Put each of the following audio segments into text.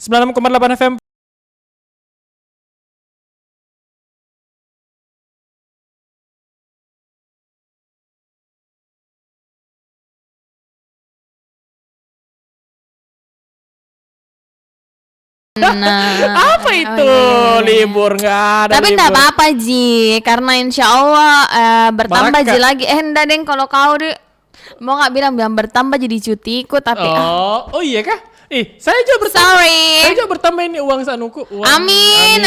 96,8 FM. Nah, Apa itu? iya. Libur nggak ada. Tapi nggak apa-apa Ji, karena insya Allah bertambah Baraka. Ji lagi. Enggak deng, kalau kau mau nggak bilang bertambah jadi cuti ikut tapi Oh iya kah? Saya juga bertambah. Saya sorry. juga bertambah ini uang sanuku. Amin.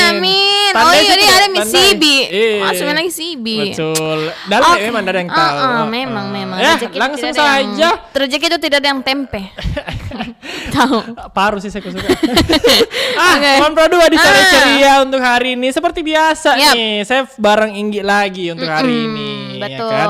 Oh Tandai iya, situ, ini ada tandai. Sibi. Iya. Lagi Sibi. Betul. Dalam Oke. memang ada yang tahu. Memang. Ya, Rezeki itu langsung tidak ada saja. Rezeki itu tidak ada yang tempe. Tahu. Paru sih saya suka. Oke. Kompro 2 di sore ceria untuk hari ini. Seperti biasa Yap. nih, saya bareng Inggi lagi untuk hari ini. betul. Ya kan?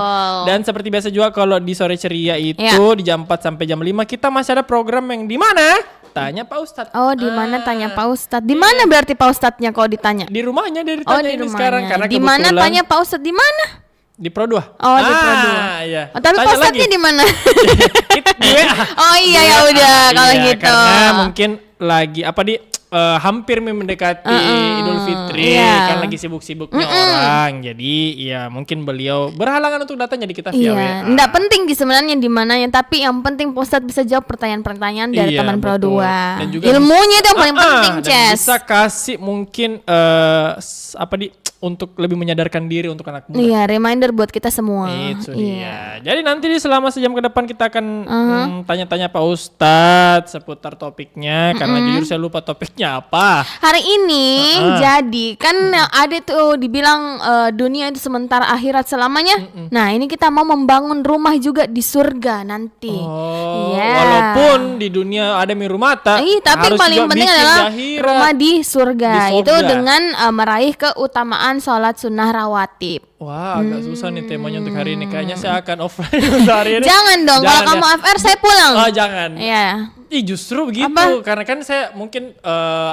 Dan seperti biasa juga kalau di sore ceria itu di jam 4 sampai jam 5 kita masih ada program yang di mana? Tanya Pak Ustadz. Oh, di mana tanya Pak Ustadz? Di mana berarti Pak Ustadznya kalau ditanya? Di rumahnya dia Oh, ditanya di ini rumahnya. sekarang karena Di mana kebetulan tanya Pak Ustadz di mana? di Pro 2. Oh, di Pro 2. Iya. Oh, tapi Tanya Pak Ustadznya lagi. di mana? Di WA. Oh iya ya udah kalau Iya, gitu. Karena mungkin lagi hampir mendekati Idul Fitri iya. kan lagi sibuk-sibuknya orang. Jadi ya mungkin beliau berhalangan untuk datang jadi kita via WA. Iya, enggak penting di sebenarnya di mananya, tapi yang penting Pak Ustadz bisa jawab pertanyaan-pertanyaan dari Iya, teman Pro betul. 2. Dan juga Ilmunya itu yang paling penting, dan Ces. bisa kasih mungkin untuk lebih menyadarkan diri untuk anak muda. Iya, reminder buat kita semua. Itu Iya. dia. Jadi nanti selama sejam ke depan kita akan tanya-tanya Pak Ustadz seputar topiknya karena jujur saya lupa topiknya apa. Hari ini jadi kan ada tuh dibilang dunia itu sementara akhirat selamanya. Nah, ini kita mau membangun rumah juga di surga nanti. Oh, Iya. walaupun di dunia ada mirumata, Tapi harus paling juga penting bikin adalah di akhirat. rumah di surga. Di surga. Itu dengan meraih keutamaan sholat sunnah rawatib. Wah, agak susah nih temanya untuk hari ini. Kayaknya saya akan offline untuk hari ini. Jangan dong, kalau Jangan kamu ya. FR saya pulang. Oh, jangan. Iya. Justru begitu. Apa? Karena kan saya mungkin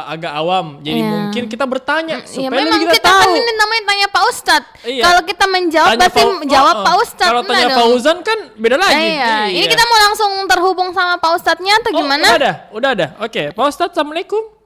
agak awam. Jadi Iya. mungkin kita bertanya Ya supaya memang lebih kita tahu. kan ini namanya tanya Pak Ustadz. Iya. Kalau kita menjawab Tanya berarti jawab Pak Ustadz. Kalau tanya Enggak Pak dong. Uzan kan beda lagi. Iya. Ini kita mau langsung terhubung sama Pak Ustadznya atau gimana? Udah ada. Oke, Pak Ustadz, assalamualaikum.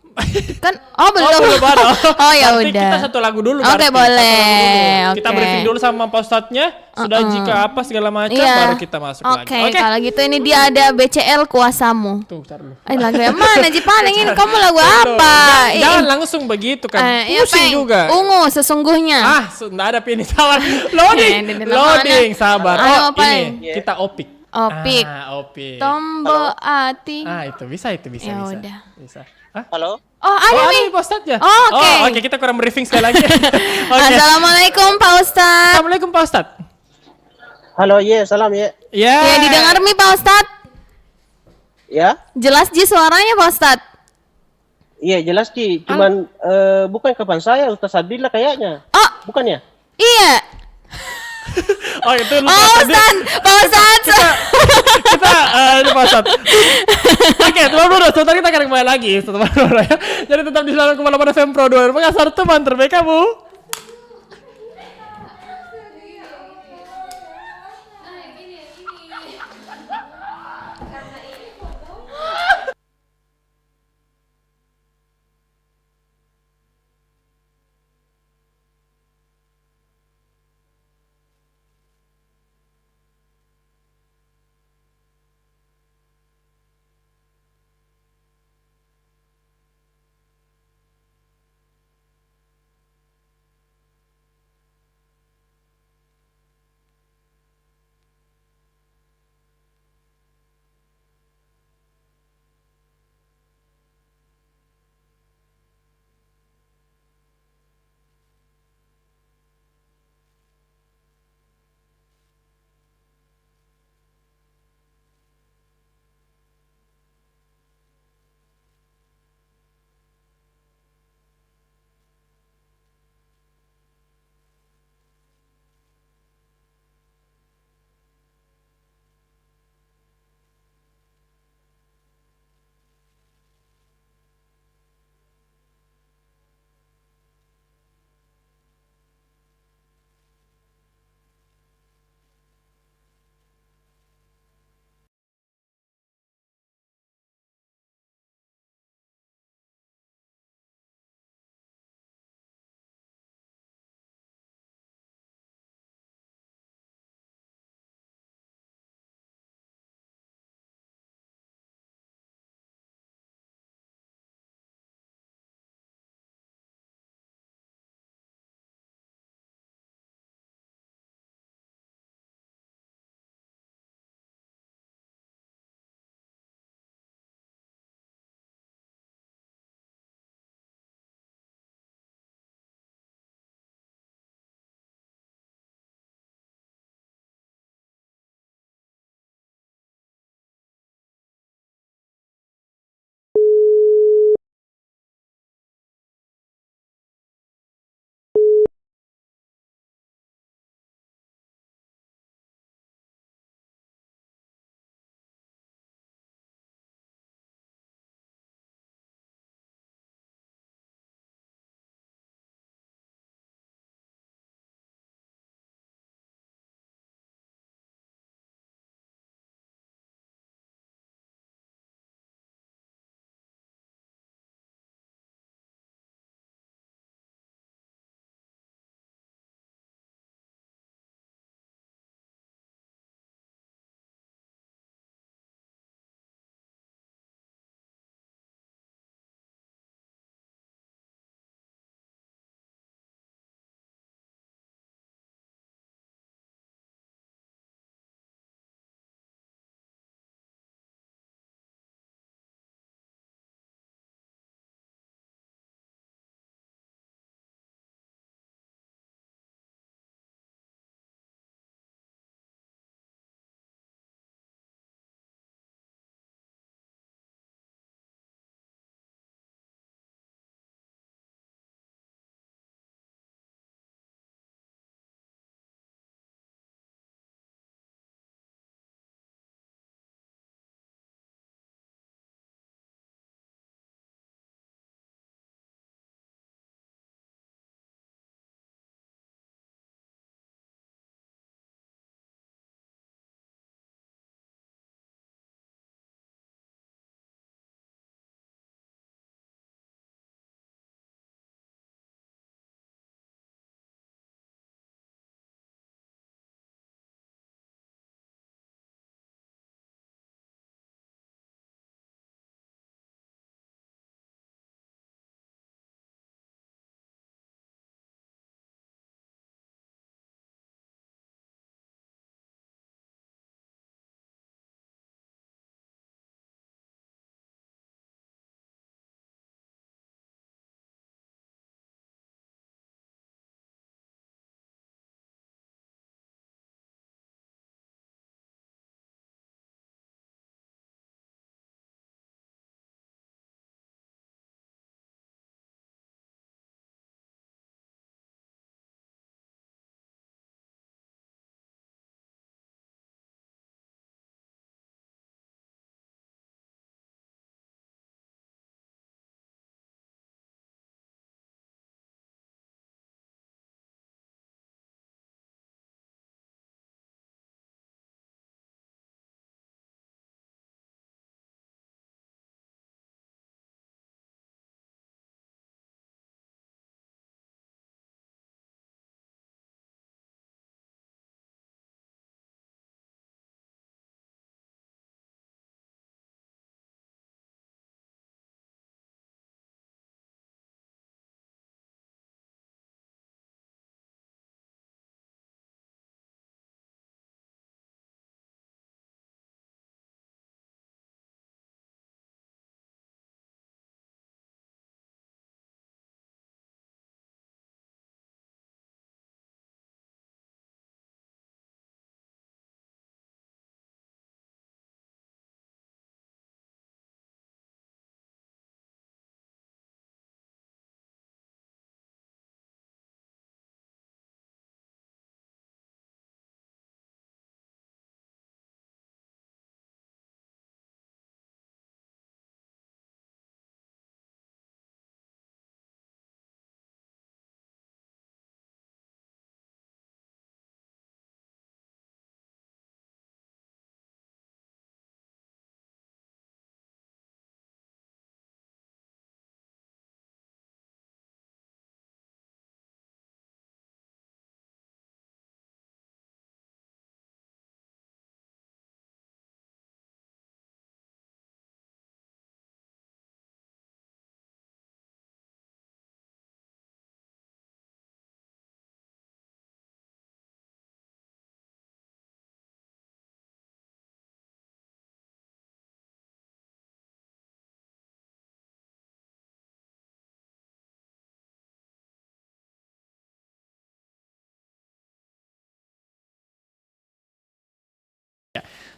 Kan belum. belum ada. Oh ya Berarti udah. kita satu lagu dulu. Oke, berarti. boleh. Satu lagu dulu. Kita Oke. briefing dulu sama Pak Ustadznya. Sudah jika apa segala macam Iya. baru kita masuk lagi. Oke, kalau gitu ini dia ada BCL kuasamu. Tuh, tar dulu. Lagu yang mana Ji Paling ini kamu lagu apa? Jangan langsung begitu kan. Pusing juga. Ungu sesungguhnya. Nggak ada pilih tawar. Loading. Ini Loading, sabar. Ayo, Oh, Paling. ini kita opik. Opik. Opik. Tombol hati. Itu bisa. Ya udah. Bisa. Hah? Halo? Oh, ada nih. Pak Ustadz ya? Oh, oke. Oke, kita kurang briefing sekali lagi. Oke. Assalamualaikum Pak Ustadz. Assalamualaikum Pak Ustadz. Halo, salam ya. Ya. Ya didengar mi Pak Ustadz. Ya? Jelas Ji suaranya Pak Ustadz. Iya, jelas Ki. Cuman bukan kapan saya Ustaz Abdillah kayaknya. Oh, Bukan ya? iya. Oh, itu lupa Oh, tadi. Ustadz. Pak Ustadz. Kita ini Pak Ustadz. Oke, teman-teman, sebentar kita akan kembali lagi, teman-teman ya. Jadi tetap di 96,8 FM Pro 2 Makassar, teman terbaik kamu.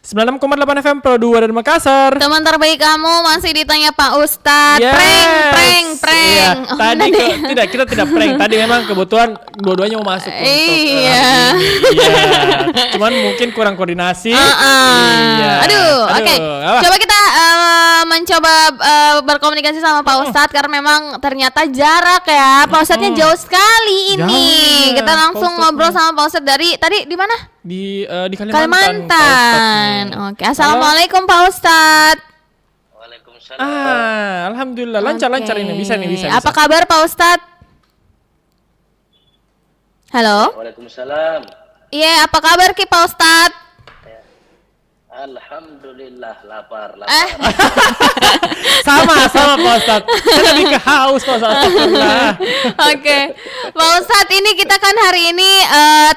96,8 FM Pro 2 dari Makassar. Teman terbaik kamu masih ditanya Pak Ustadz. Yes. Prank. Iya, Oh, tadi nanti. kita tidak prank. Tadi memang kebetulan dua-duanya mau masuk untuk Iya. Iya. Cuman mungkin kurang koordinasi. Iya. Aduh, oke. apa? Coba kita mencoba berkomunikasi sama Pak Ustadz karena memang ternyata jarak ya. Pak Ustadznya jauh sekali ini. Jauh, iya. Kita langsung Pak Ustadznya. ngobrol sama Pak Ustadz dari tadi di mana? Di Kalimantan. Pak Kalimantan. Ustadz. Oke, assalamualaikum Pak Ustadz. Waalaikumsalam. Alhamdulillah lancar-lancar Oke. ini bisa nih bisa. Apa kabar Pak Ustadz? Halo. Waalaikumsalam. Iya, apa kabar Ki Pak Ustadz? Alhamdulillah lapar. Sama Pak Ustadz. Saya lebih ke haus Pak Ustadz. Astagfirullah. Oke, Pak Ustadz, ini kita kan hari ini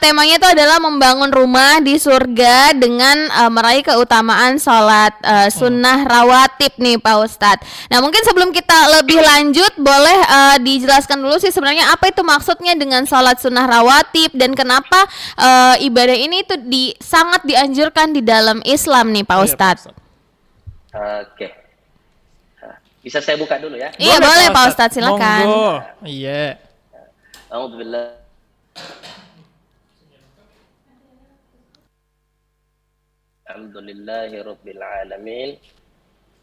temanya itu adalah membangun rumah di surga dengan meraih keutamaan sholat sunnah rawatib nih Pak Ustadz. Nah mungkin sebelum kita lebih lanjut boleh dijelaskan dulu sih sebenarnya apa itu maksudnya dengan sholat sunnah rawatib dan kenapa ibadah ini itu sangat dianjurkan di dalam Islam nih Pak Iya, Ustadz. Oke. Bisa saya buka dulu ya? Iya boleh Pak Ustadz, silakan. Monggo. Iya. Alhamdulillah. Alhamdulillahirabbil alamin.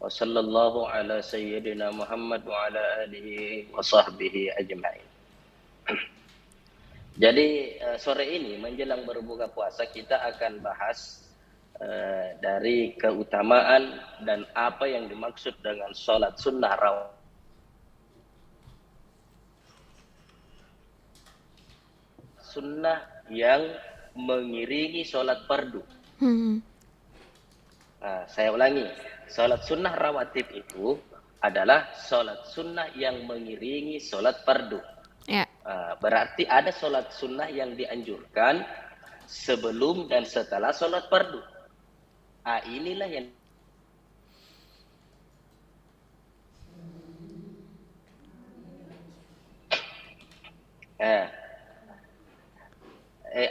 Wa sallallahu ala sayyidina Muhammad wa ala alihi wa sahbihi ajma'in. Jadi sore ini menjelang berbuka puasa kita akan bahas dari keutamaan dan apa yang dimaksud dengan sholat sunnah rawatib. Sunnah yang mengiringi sholat fardu. Saya ulangi, sholat sunnah rawatib itu adalah sholat sunnah yang mengiringi sholat fardu. Ya. Berarti ada sholat sunnah yang dianjurkan sebelum dan setelah sholat fardu. Inilah yang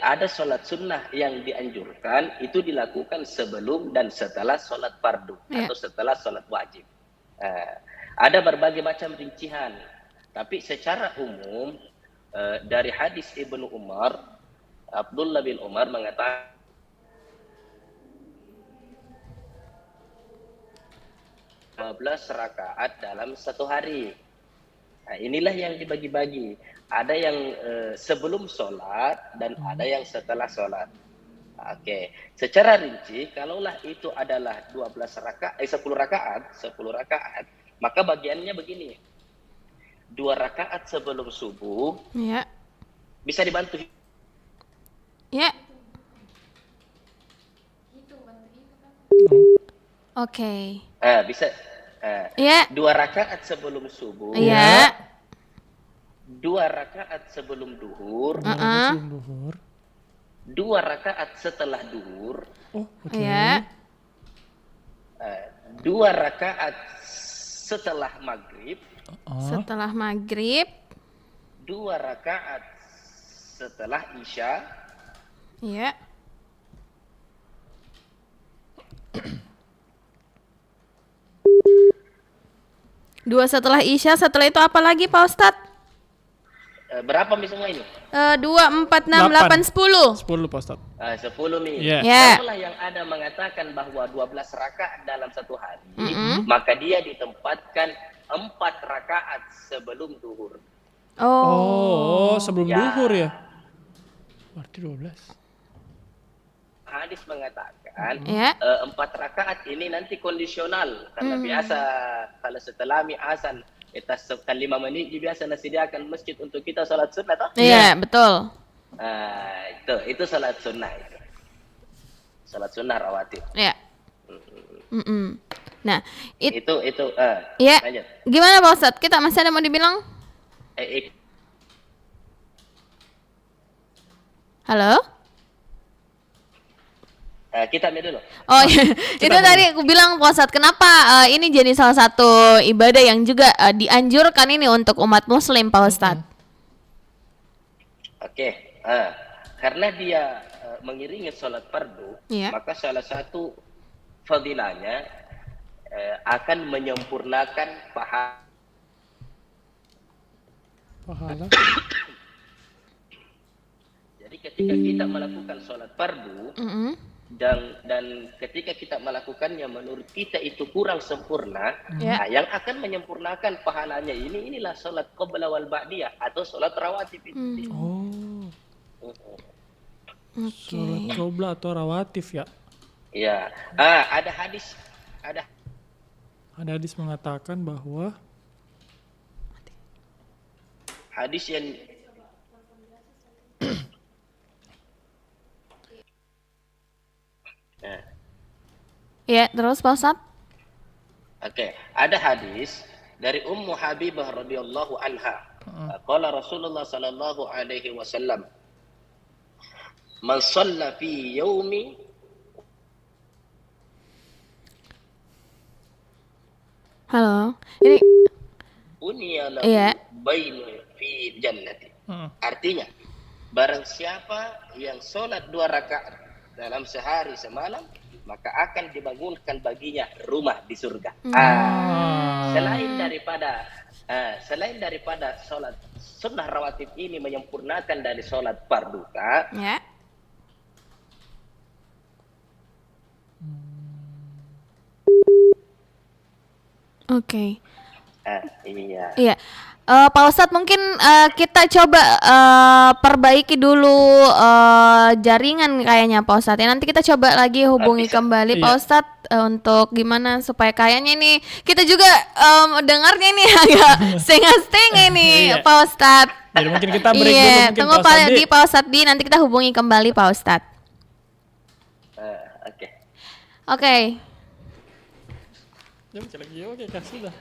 ada sholat sunnah yang dianjurkan itu dilakukan sebelum dan setelah sholat fardu atau setelah sholat wajib. Ada berbagai macam rincian, tapi secara umum dari hadis Ibnu Umar, Abdullah bin Umar mengatakan 12 rakaat dalam satu hari. Inilah yang dibagi-bagi. Ada yang sebelum sholat dan ada yang setelah sholat. Oke. Secara rinci, kalaulah itu adalah 10 rakaat, maka bagiannya begini. 2 rakaat sebelum subuh. Ya. Bisa dibantu. Ya. Oke. Bisa. Ya. 2 rakaat sebelum subuh. Ya. 2 rakaat sebelum duhur. Sebelum duhur. 2 rakaat setelah duhur. Oh, oke. Ya. 2 rakaat setelah maghrib. Setelah maghrib. 2 rakaat setelah isya. Ya. Dua setelah isya, setelah itu apa lagi Pak Ustadz? Berapa nih semua ini? 2, 4, 6, 8, 10. 10 Pak Ustadz. 10 nih. Iya. Ya. Kalaulah yang ada mengatakan bahwa 12 rakaat dalam satu hari, maka dia ditempatkan 4 rakaat sebelum duhur. Oh, sebelum Ya. duhur ya. Berarti 12. Hadis mengatakan Ya. 4 rakaat ini nanti kondisional karena biasa kalau setelah azan kita 5 menit biasa disediakan masjid untuk kita salat sunnah toh? Iya, betul. Itu salat sunnah itu. Salat sunnah rawatib. Ya. Nah, Itu ya. lanjut. Gimana Pak Ustadz? Kita masih ada mau dibilang? Halo? Kita ambil dulu. Oh iya, itu tadi aku bilang Pak Ustadz, kenapa ini jadi salah satu ibadah yang juga dianjurkan ini untuk umat muslim Pak Ustadz? Karena dia mengiringi sholat fardu, Iya. maka salah satu fadilahnya akan menyempurnakan pahala. Jadi ketika kita melakukan sholat fardu dan ketika kita melakukannya menurut kita itu kurang sempurna, nah, yang akan menyempurnakan pahalanya inilah sholat qabla wal ba'diyah atau sholat rawatib itu. Sholat qobla atau rawatif ya. Ya, ada hadis mengatakan bahwa hadis yang Ya, terus Pak Ustadz? Oke, ada hadis dari Ummu Habibah radhiyallahu anha. Qala Rasulullah sallallahu alaihi wasallam, "Man shalla fi yaumi" Halo. Ini "Uniya lahu Iya. bainu fi jannati." Artinya, barang siapa yang sholat 2 rakaat dalam sehari semalam, maka akan dibangunkan baginya rumah di surga. Selain daripada sholat sunnah rawatib ini menyempurnakan dari sholat fardu, ya. Oke. Iya. Iya. Pak Ustadz mungkin kita coba perbaiki dulu jaringan kayaknya Pak Ustadz ya. Nanti kita coba lagi hubungi kembali Pak Ustadz untuk gimana supaya kayaknya ini kita juga dengarnya ini agak setengah-setengah ini Pak Ustadz. Jadi mungkin kita break dulu mungkin tunggu Pak Ustadz di nanti kita hubungi kembali Pak Ustadz. Oke. Oke, kasih dah.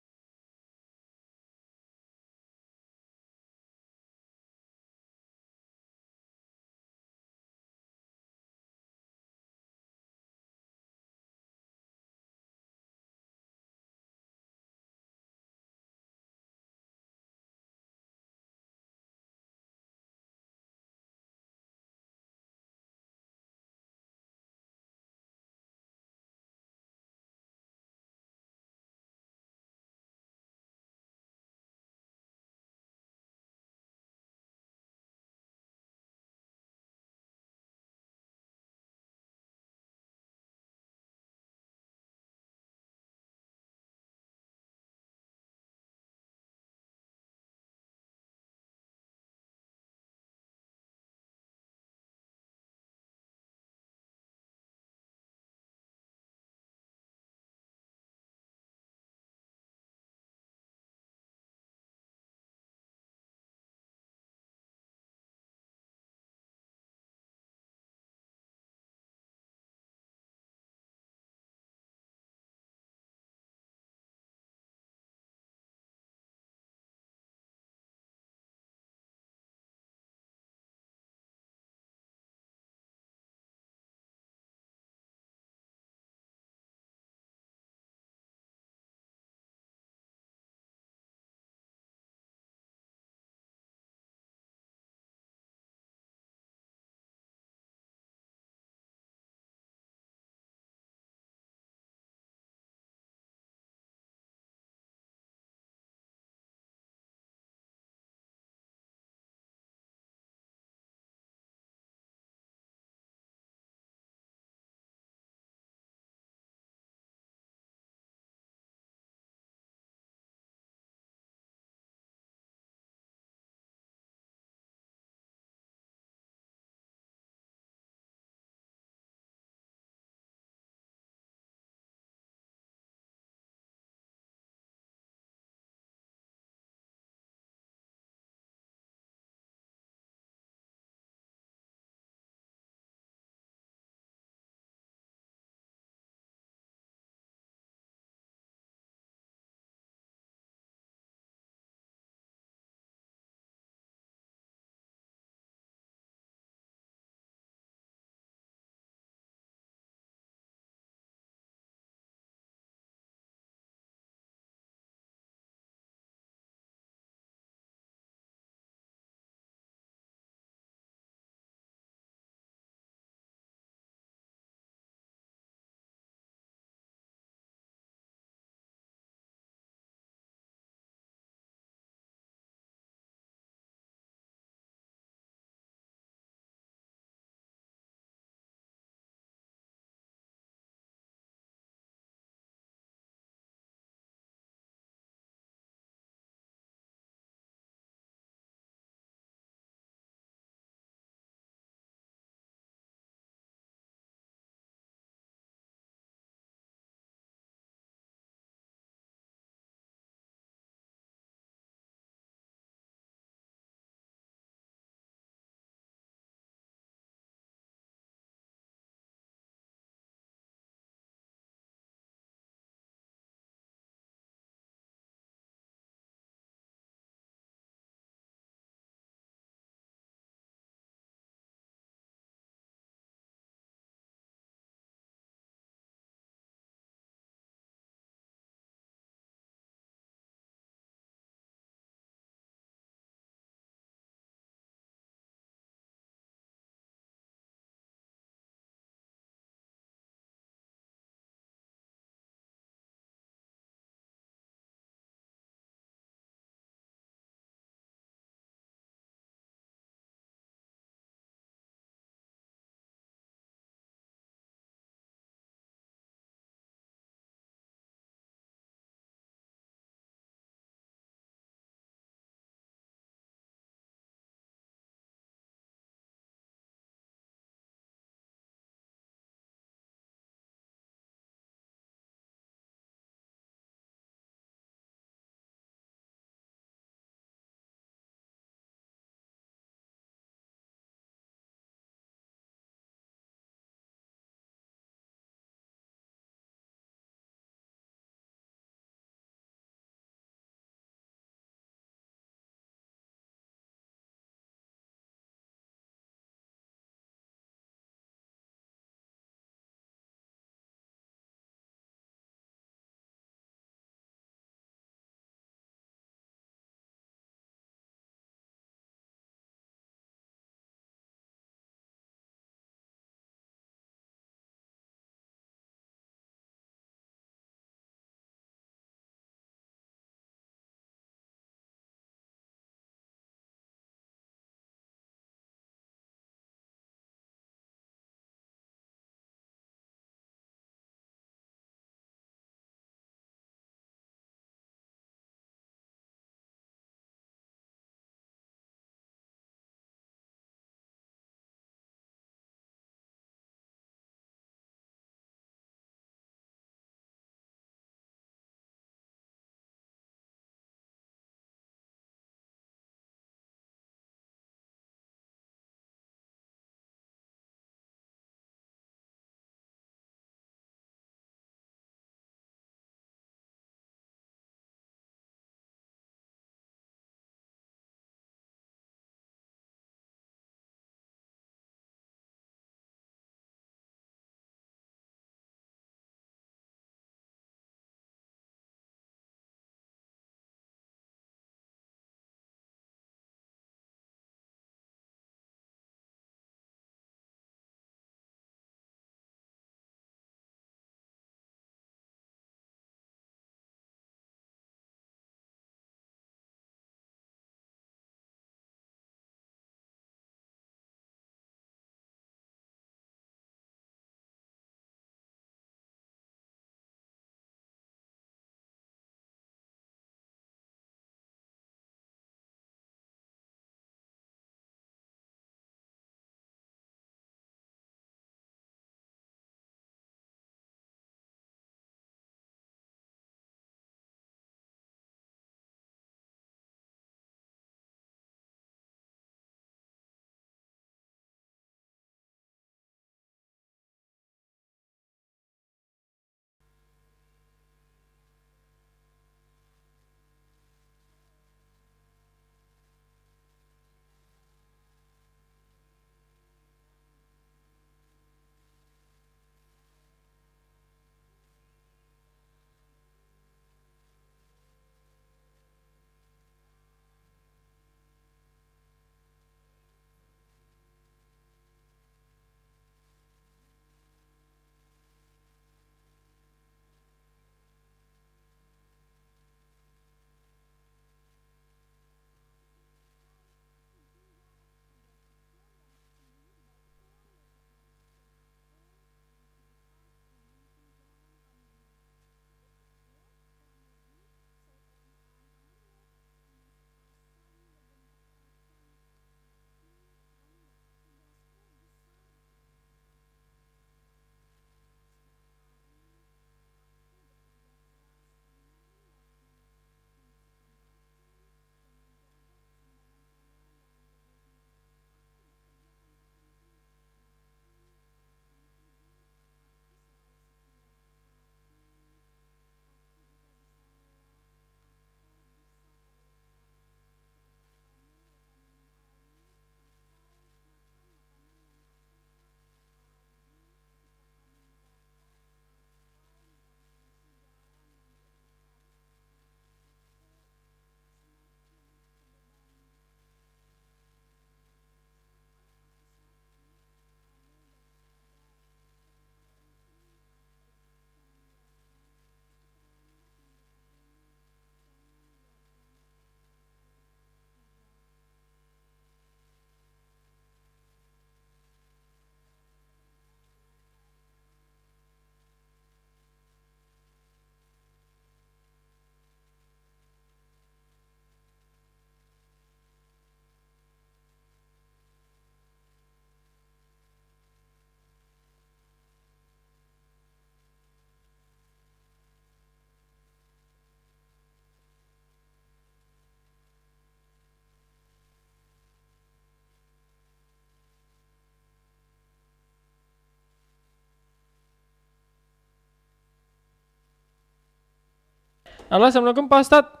Halo, assalamualaikum Pak Ustadz.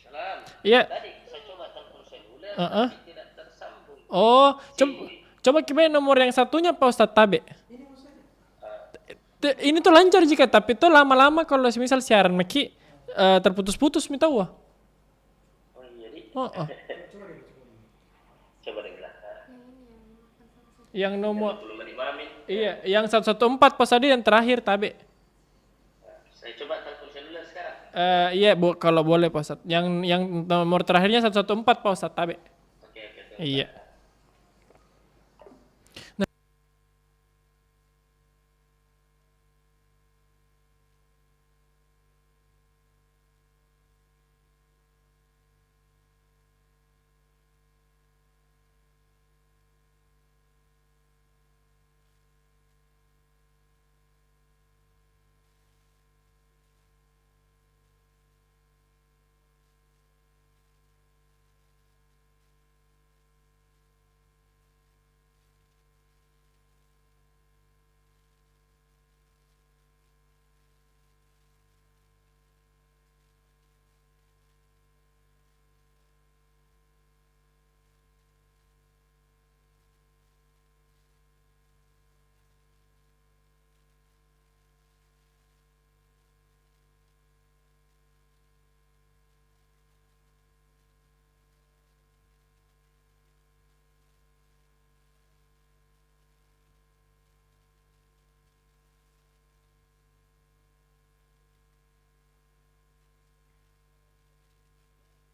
Salam. Iya. Tadi saya coba telepon seluler Heeh. tapi tidak tersambung. Oh, coba gimana nomor yang satunya Pak Ustadz Tabe? Ini tuh lancar jika, tapi tuh lama-lama kalau misal siaran Meki terputus-putus minta wah. Oh iya, Dik. Oh. Coba dengar. Yang nomor 25 min. iya, yang 114 Pak Sadi yang terakhir Tabe. Saya coba telepon seluler sekarang. Iya, Bu, kalau boleh Pak Ustadz. Yang nomor terakhirnya 114 Pak Ustadz Tabe. Oke. Iya.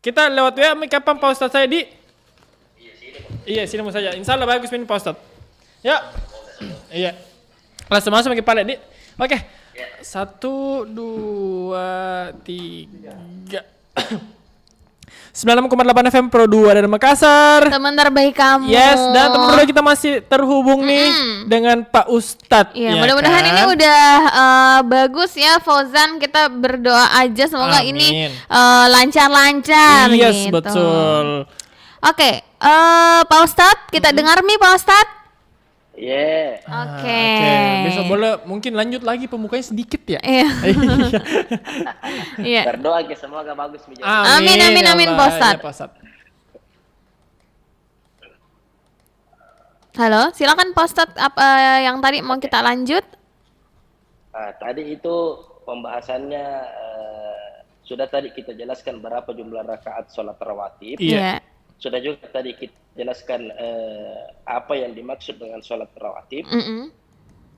Kita lewat WA kapan Pak Ustadz saya di? Iya, sini mau saja. Insya Allah bagus ini Pak Ustadz. Ya. Iya. Langsung masuk pakai kepala di. Oke. 1, 2, 3. 96,8 FM Pro 2 dari Makassar. Teman terbaik kamu. Yes, dan teman-teman kita masih terhubung nih dengan Pak Ustadz. Iya, ya mudah-mudahan kan? ini udah bagus ya Fauzan. Kita berdoa aja semoga Amin. ini lancar-lancar Yes, gitu. betul. Oke, Pak Ustadz, kita dengar nih Pak Ustadz. Iya. Oke. Besok boleh mungkin lanjut lagi pembukanya sedikit ya. Iya. Iya. Berdoa aja semoga bagus menjadi. Amin, amin, ya amin, Allah. Pak Ustadz. Ya, Pak Ustadz. Halo, silakan Pak Ustadz, apa yang tadi mau kita lanjut? Tadi itu pembahasannya sudah tadi kita jelaskan berapa jumlah rakaat sholat rawatib. Iya. Sudah juga tadi kita jelaskan apa yang dimaksud dengan sholat rawatib.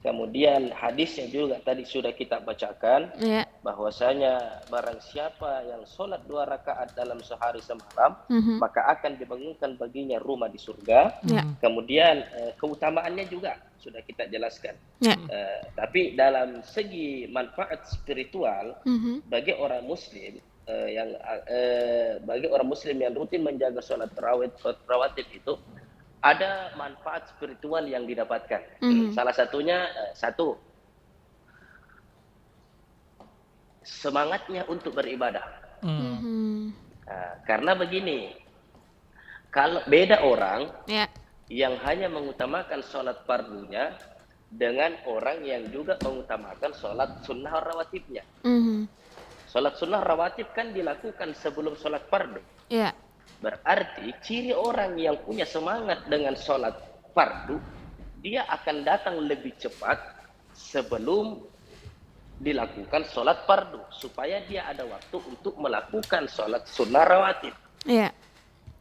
Kemudian hadisnya juga tadi sudah kita bacakan. Iya. Bahwasanya barang siapa yang sholat 2 rakaat dalam sehari semalam, maka akan dibangunkan baginya rumah di surga. Iya. Kemudian keutamaannya juga sudah kita jelaskan. Iya. Tapi dalam segi manfaat spiritual bagi orang muslim bagi orang muslim yang rutin menjaga sholat rawatib itu ada manfaat spiritual yang didapatkan. Salah satunya satu, semangatnya untuk beribadah. Karena begini, kalau beda orang Iya. yang hanya mengutamakan sholat fardunya dengan orang yang juga mengutamakan sholat sunnah rawatibnya. Sholat sunnah rawatib kan dilakukan sebelum sholat fardu. Iya. Berarti ciri orang yang punya semangat dengan sholat fardu, dia akan datang lebih cepat sebelum dilakukan sholat fardu, supaya dia ada waktu untuk melakukan sholat sunnah rawatib. Iya.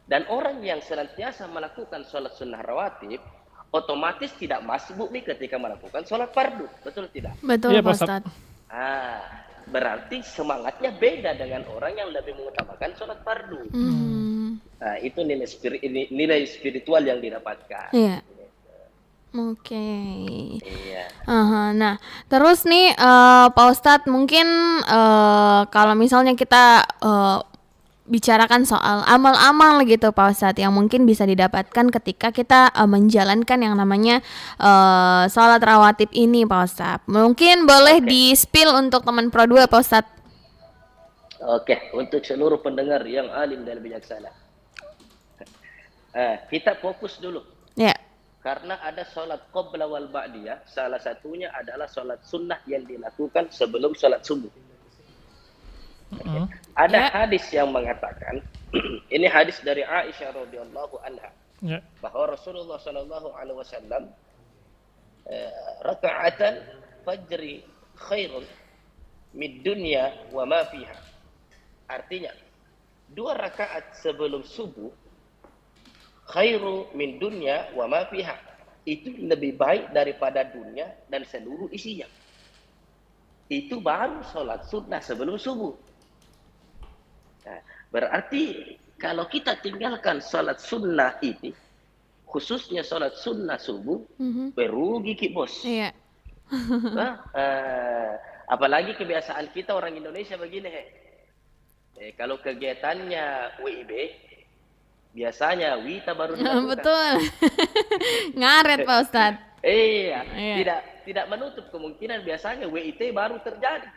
Dan orang yang senantiasa melakukan sholat sunnah rawatib, otomatis tidak masbuk nih ketika melakukan sholat fardu. Betul tidak? Betul Iya, Pak Pak Ustadz. Ustadz. Berarti semangatnya beda dengan orang yang lebih mengutamakan sholat fardu. Nah, itu nilai spiritual yang didapatkan. Iya. Oke. Iya. Nah, terus nih Pak Ustadz mungkin kalau misalnya kita bicarakan soal amal-amal gitu Pak Ustadz yang mungkin bisa didapatkan ketika kita menjalankan yang namanya sholat rawatib ini Pak Ustadz. Mungkin boleh di-spill untuk teman Pro 2 Pak Ustadz. Oke, untuk seluruh pendengar yang alim dan bijaksana. Kita fokus dulu. Ya. Karena ada sholat qabla wal ba'diyah, salah satunya adalah sholat sunnah yang dilakukan sebelum sholat subuh. Ada Ya. hadis yang mengatakan, ini hadis dari Aisyah radhiyallahu anha, Ya. bahwa Rasulullah sallallahu alaihi wasallam raka'atan fajri khairun mid dunya wa ma fiha. Artinya, 2 rakaat sebelum subuh khairu min dunya wa ma fiha. Itu lebih baik daripada dunia dan seluruh isinya. Itu baru sholat sunnah sebelum subuh. Nah, berarti kalau kita tinggalkan sholat sunnah ini, khususnya sholat sunnah subuh, berugi ki bos. Iya. Apalagi kebiasaan kita orang Indonesia begini, kalau kegiatannya WIB, biasanya Wita baru dilakukan. Betul. Ngaret Pak Ustadz. Iya, Iya. tidak menutup kemungkinan biasanya WIT baru terjadi.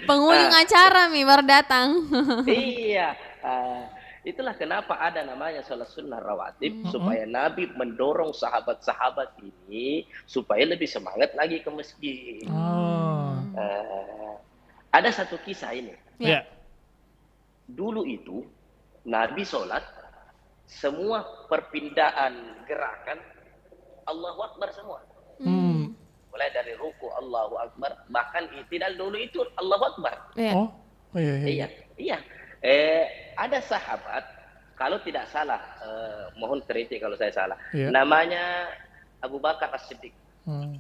Pengunjung acara Mi baru datang. Iya, itulah kenapa ada namanya sholat sunnah rawatib, supaya Nabi mendorong sahabat-sahabat ini supaya lebih semangat lagi ke masjid. Oh. Ada satu kisah ini. Ya. Dulu itu Nabi sholat, semua perpindahan gerakan Allahu Akbar semua. Mulai dari ruku Allahu Akbar, bahkan itidal dulu itu Allahu Akbar. Iya. Oh. Oh iya. Iya. Ada sahabat, kalau tidak salah, mohon kritik kalau saya salah, Iya. namanya Abu Bakar As-Siddiq. Hmm.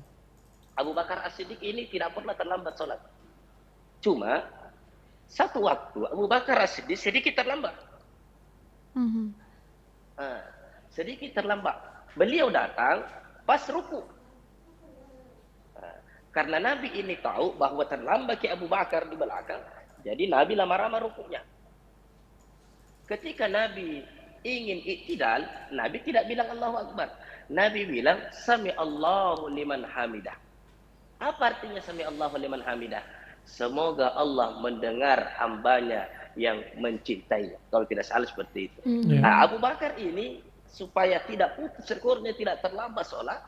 Abu Bakar As-Siddiq ini tidak pernah terlambat sholat. Cuma satu waktu Abu Bakar As-Siddiq sedikit terlambat. Sedikit terlambat. Beliau datang pas ruku. Karena Nabi ini tahu bahwa terlambat ke Abu Bakar di belakang, jadi Nabi lama-lama rukunya. Ketika Nabi ingin iktidal, Nabi tidak bilang Allahu Akbar. Nabi bilang Sami Allahu liman hamidah. Apa artinya Sami Allahu liman hamidah? Semoga Allah mendengar hambanya yang mencintainya. Kalau tidak salah seperti itu. Nah, Abu Bakar ini supaya tidak putus sekurnya, tidak terlambat sholat.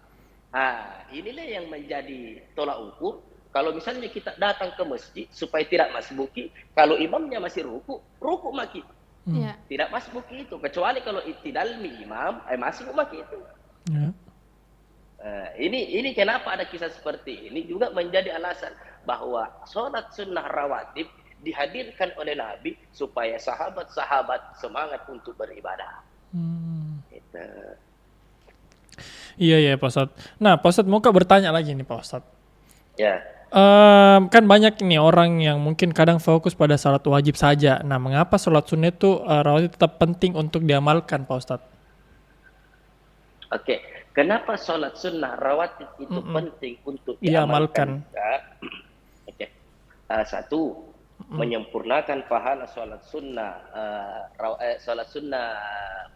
Inilah yang menjadi tolak ukur. Kalau misalnya kita datang ke masjid supaya tidak masbuki, kalau imamnya masih ruku maki. Iya. Tidak masbuki itu. Kecuali kalau iktidal imam, masih maki itu. Ya. Ini kenapa ada kisah seperti ini juga menjadi alasan bahwa sholat sunnah rawatib dihadirkan oleh Nabi supaya sahabat-sahabat semangat untuk beribadah. Gitu. Iya Pak Ustadz. Nah Pak Ustadz mau bertanya lagi nih Pak Ustadz. Ya. Kan banyak nih orang yang mungkin kadang fokus pada salat wajib saja. Nah mengapa sholat sunnah itu rawatib tetap penting untuk diamalkan Pak Ustadz? Oke. Kenapa sholat sunnah rawatib itu penting untuk diamalkan? Oke. Satu, menyempurnakan pahala sholat sunnah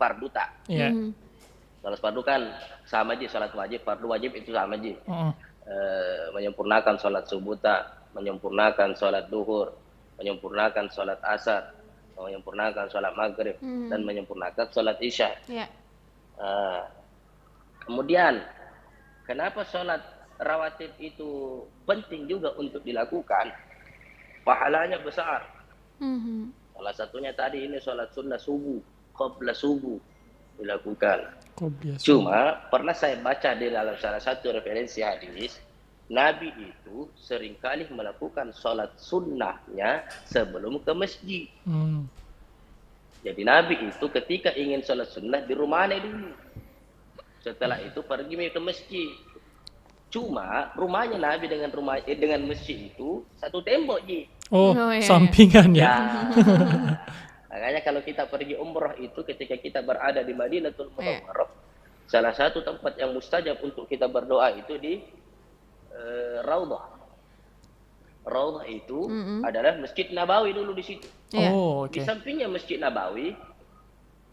fardu tak. Iya. Sholat fardu kan sama aja, sholat wajib, fardu wajib itu sama aja. Menyempurnakan sholat subuh tak, menyempurnakan sholat duhur, menyempurnakan sholat asar, menyempurnakan sholat maghrib, dan menyempurnakan sholat isya. Iya. Kemudian, kenapa sholat rawatib itu penting juga untuk dilakukan? Pahalanya besar. Salah satunya tadi ini sholat sunnah subuh, qabla subuh dilakukan. Cuma pernah saya baca di dalam salah satu referensi hadis, Nabi itu seringkali melakukan sholat sunnahnya sebelum ke masjid. Jadi Nabi itu ketika ingin sholat sunnah di rumahnya dulu. Setelah itu pergi ke masjid. Cuma rumahnya Nabi dengan masjid itu satu tembok ji. Oh, iya. sampingan ya. Makanya kalau kita pergi umrah itu ketika kita berada di Madinatul Munawwarah, salah satu tempat yang mustajab untuk kita berdoa itu di Raudhah. Raudhah itu adalah Masjid Nabawi dulu di situ. Oh, oke. Di sampingnya Masjid Nabawi,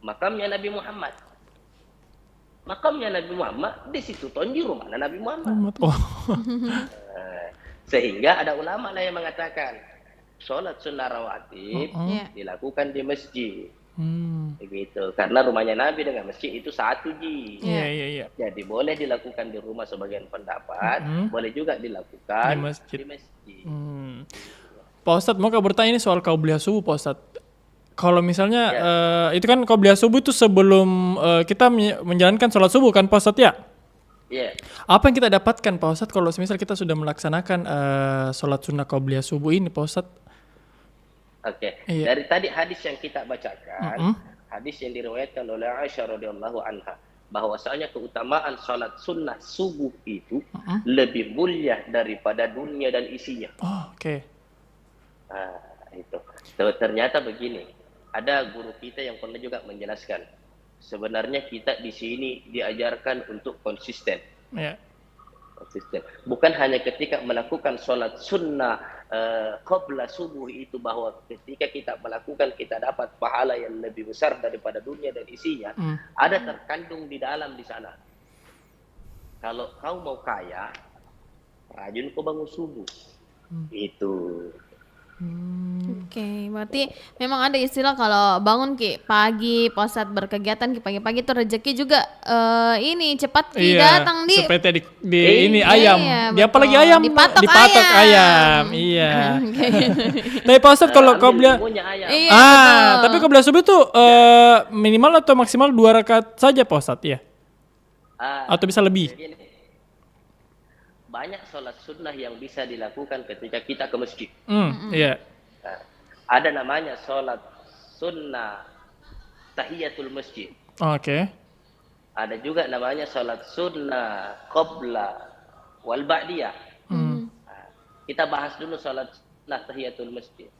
makamnya Nabi Muhammad. Makamnya Nabi Muhammad di situ tonji rumah Nabi Muhammad. Oh. Sehingga ada ulama lah yang mengatakan sholat sunnah rawatib dilakukan di masjid. Begitu. Karena rumahnya Nabi dengan masjid itu satu ji. Iya. Jadi boleh dilakukan di rumah sebagian pendapat, boleh juga dilakukan Di masjid. di masjid. Pak Ustadz mau bertanya ini soal qabliyah subuh Pak Ustadz. Kalau misalnya itu kan qabliyah subuh itu sebelum kita menjalankan sholat subuh kan Pak Ustadz ya? Iya. Apa yang kita dapatkan Pak Ustadz kalau misal kita sudah melaksanakan sholat sunnah qabliyah subuh ini Pak Ustadz? Oke. Iya. Dari tadi hadis yang kita bacakan, hadis yang diriwayatkan oleh Aisyah radhiyallahu anha, bahwasanya keutamaan sholat sunnah subuh itu lebih mulia daripada dunia dan isinya. Oh, oke. Nah, itu. Ternyata begini, ada guru kita yang pernah juga menjelaskan, sebenarnya kita di sini diajarkan untuk konsisten. Iya. Konsisten. Bukan hanya ketika melakukan sholat sunnah qabla subuh itu, bahwa ketika kita melakukan kita dapat pahala yang lebih besar daripada dunia dan isinya. Ada terkandung di dalam di sana. Kalau kau mau kaya, rajin kau bangun subuh. Itu. Oke, berarti memang ada istilah kalau bangun Ki pagi, posat berkegiatan Ki pagi-pagi itu rezeki juga ini cepat Ki datang di seperti ini ayam. Dia apalagi betul. ayam Dipatok ayam. Iya. Tapi Pak Ustadz kalau qabliyah iya, tapi qabliyah subuh itu minimal atau maksimal 2 rakaat saja Pak Ustadz ya? Atau bisa lebih? Banyak sholat sunnah yang bisa dilakukan ketika kita ke masjid. Iya. Nah, ada namanya sholat sunnah tahiyatul masjid. Oke. Ada juga namanya sholat sunnah qabla wal ba'diyah. Nah, kita bahas dulu sholat sunnah tahiyatul masjid.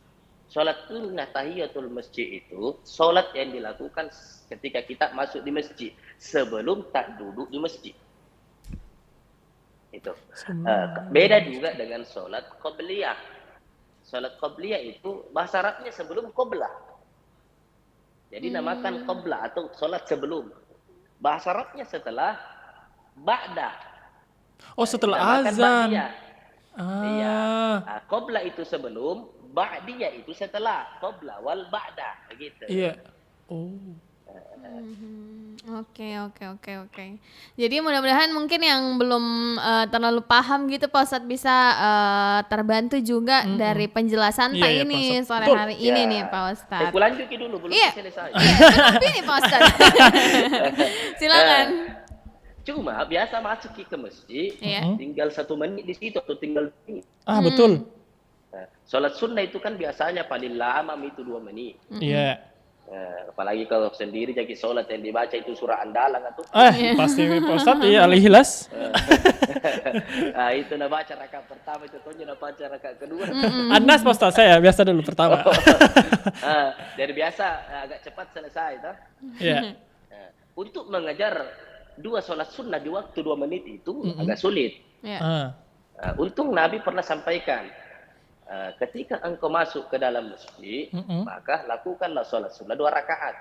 Sholat sunnah tahiyatul masjid itu sholat yang dilakukan ketika kita masuk di masjid sebelum tak duduk di masjid. Itu beda juga dengan sholat qabliyah. Sholat qabliyah itu bahasa Arabnya sebelum qablah, jadi namakan qablah atau sholat sebelum. Bahasa Arabnya setelah ba'da. Oh, setelah azan. Iya. Qablah itu sebelum, ba'diyah itu setelah. Qablah wal ba'da begitu. Iya. Oh. Oke. Jadi mudah-mudahan mungkin yang belum terlalu paham gitu Pak Ustadz bisa terbantu juga dari penjelasan ini sore hari ini nih Pak Ustadz. Aku lanjutin dulu belum selesai. Belum ini Pak Ustadz. Silakan. Cuma biasa masuk ke masjid, tinggal 1 menit di situ atau tinggal 2 menit. Betul. Sholat sunnah itu kan biasanya paling lama itu 2 menit. Iya. Apalagi kalau sendiri jadi sholat yang dibaca itu surah andalan atau pasti Pak Ustadz ya Al-Ikhlas. Itu nak baca rakaat pertama, itu contohnya nak baca rakaat kedua. Anas Pak Ustadz saya biasa dulu pertama. Dari biasa agak cepat selesai toh. Iya. Untuk mengajar 2 sholat sunnah di waktu 2 menit itu agak sulit. Untung Nabi pernah sampaikan, ketika engkau masuk ke dalam masjid, maka lakukanlah sholat sunnah 2 rakaat.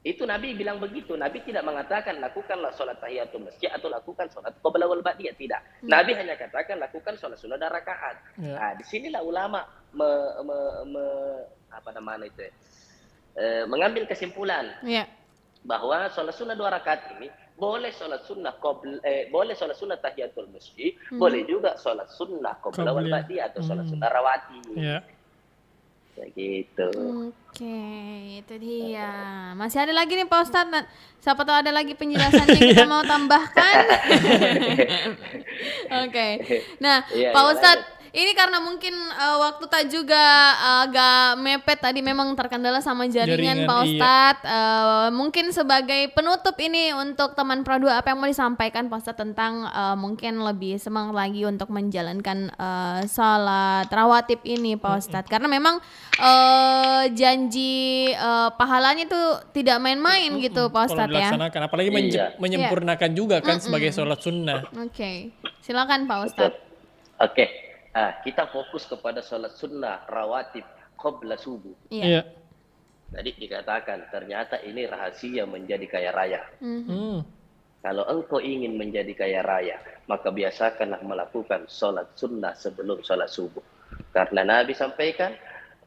Itu Nabi bilang begitu. Nabi tidak mengatakan lakukanlah sholat tahiyatul masjid atau lakukan sholat qabla wal ba'diyah, tidak. Nabi hanya katakan lakukan sholat sunnah 2 rakaat. Disinilah ulama mengambil kesimpulan bahwa sholat sunnah 2 rakaat ini boleh sholat sunnah boleh sholat sunnah tahiyatul masjid, boleh juga sholat sunnah qabla wal ba'diyah atau sholat sunnah rawatib. Begitu. Oke, itu dia. Masih ada lagi nih Pak Ustadz. Siapa tahu ada lagi penjelasan yang kita mau tambahkan. Oke. Nah, Pak Ustadz, ini karena mungkin waktu tak juga agak mepet tadi, memang terkendala sama jaringan Pak Ustadz. Mungkin sebagai penutup ini untuk teman Pro 2, apa yang mau disampaikan Pak Ustadz tentang mungkin lebih semangat lagi untuk menjalankan sholat rawatib ini Pak Ustadz. Karena memang janji pahalanya itu tidak main-main gitu Pak Ustadz ya. Apalagi menyempurnakan juga kan sebagai sholat sunnah. Oke. Silakan Pak Ustadz. Oke. Kita fokus kepada sholat sunnah rawatib qabla subuh. Iya. Tadi dikatakan ternyata ini rahasia menjadi kaya raya. Kalau engkau ingin menjadi kaya raya, maka biasakanlah melakukan sholat sunnah sebelum sholat subuh. Karena Nabi sampaikan,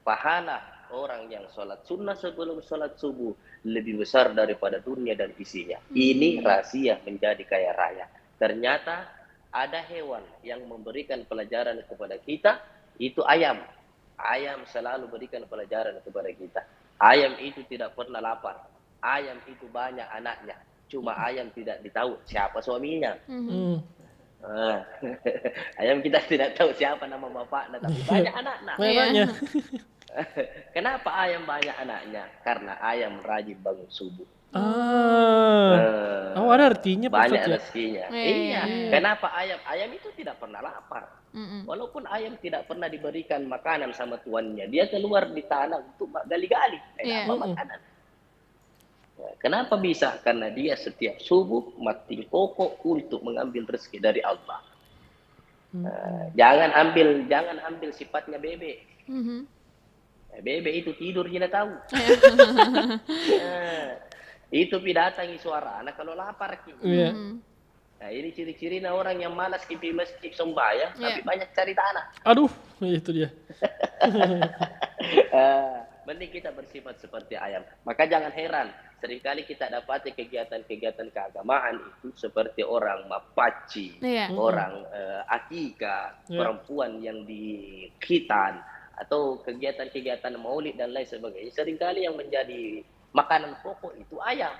pahala orang yang sholat sunnah sebelum sholat subuh lebih besar daripada dunia dan isinya. Ini rahasia menjadi kaya raya. Ternyata ada hewan yang memberikan pelajaran kepada kita itu ayam. Ayam selalu berikan pelajaran kepada kita. Ayam itu tidak pernah lapar. Ayam itu banyak anaknya. Cuma ayam tidak ditahu siapa suaminya. Ayam kita tidak tahu siapa nama bapaknya, tapi banyak anaknya. Bapaknya. Kenapa ayam banyak anaknya? Karena ayam rajin bangun subuh. Oh, ada artinya Pak Banyak Ustadz ya? rezekinya. Iya. Iya. Kenapa ayam? Ayam itu tidak pernah lapar. Walaupun ayam tidak pernah diberikan makanan sama tuannya, dia keluar di tanah untuk gali-gali. Iya. Apa makanan? Nah, kenapa bisa? Karena dia setiap subuh mati pokok untuk mengambil rezeki dari Allah. Jangan ambil sifatnya bebek. Bebek itu tidur tidak tahu. Itu datangi suara anak kalau lapar. Iya. Nah, ini ciri-cirinya orang yang malas pergi masjid sembahyang, tapi banyak cari tanah. Aduh, itu dia. Mending kita bersifat seperti ayam. Maka jangan heran, seringkali kita dapati kegiatan-kegiatan keagamaan itu seperti orang mapaci, orang akikah, perempuan yang dikhitan, atau kegiatan-kegiatan maulid dan lain sebagainya. Seringkali yang menjadi makanan pokok itu ayam.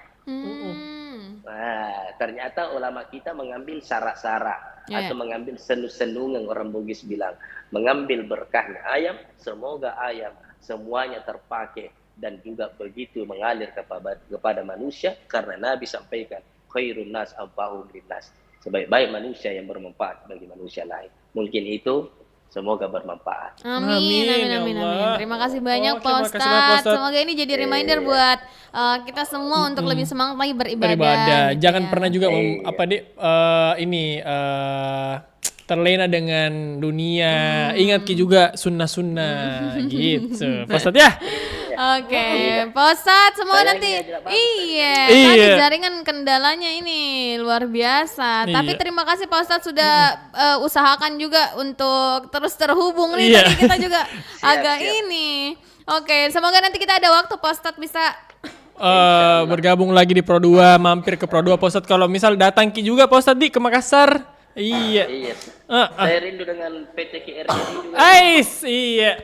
Nah, ternyata ulama kita mengambil syarat-syarat atau mengambil senu-senu yang orang Bugis bilang, mengambil berkahnya ayam, semoga ayam semuanya terpakai dan juga begitu mengalir kepada manusia, karena Nabi sampaikan khairun nas anfa'uhum linnas, sebaik-baik manusia yang bermanfaat bagi manusia lain. Mungkin itu semoga bermanfaat. Amin. Ya Allah. Terima kasih banyak Pak Terima kasih banyak, Pak Ustadz. Ustadz. Semoga ini jadi reminder buat kita semua untuk lebih semangat lagi beribadah. Gitu Jangan ya. pernah juga terlena dengan dunia. Ingat Ki juga sunnah-sunnah gitu. Pak Ustadz ya. Oke, Pak Ustadz semua Sayangnya nanti. tidak bagus. Iya, Iya. tadi jaringan kendalanya ini luar biasa. Iya. Tapi terima kasih Pak Ustadz sudah usahakan juga untuk terus terhubung nih. Iya. Tadi kita juga agak siap. ini. Oke, semoga nanti kita ada waktu Pak Ustadz bisa. Bergabung lagi di Pro 2, mampir ke Pro 2 Pak Ustadz. Kalau misal datang Ki juga Pak Ustadz ke Makassar. Iya. Saya rindu dengan PT KRI juga. Iya.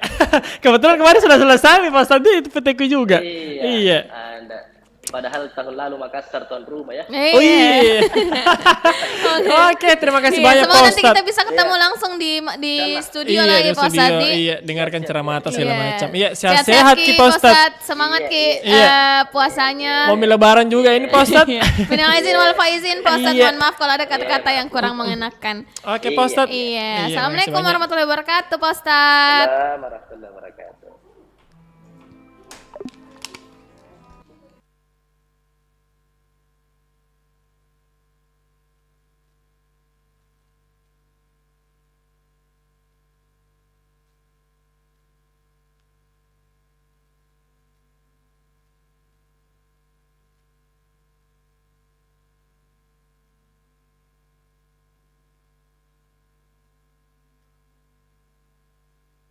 Kebetulan kemarin sudah selesai Pak Ustadz itu PTQ juga. Iya. Padahal tahun lalu Makassar tuan rumah ya. Oh iya. Oke, terima kasih banyak Pak Semoga nanti Ustadz. kita bisa ketemu langsung di studio lagi di Pak studio, Ustadz. Iya, dengarkan ceramah atau segala Iya. macam. Iya, sehat-sehat Ki Pak Ustadz. Semangat Ki Iya. puasanya. Mau lebaran juga ini Pak Ustadz. Minal izin wal faizin Pak Ustadz, Iya. mohon maaf kalau ada kata-kata yang kurang mengenakan. Oke Pak Ustadz. Iya, makasih Assalamualaikum banyak. warahmatullahi wabarakatuh Pak Ustadz. Assalamualaikum warahmatullahi wabarakatuh.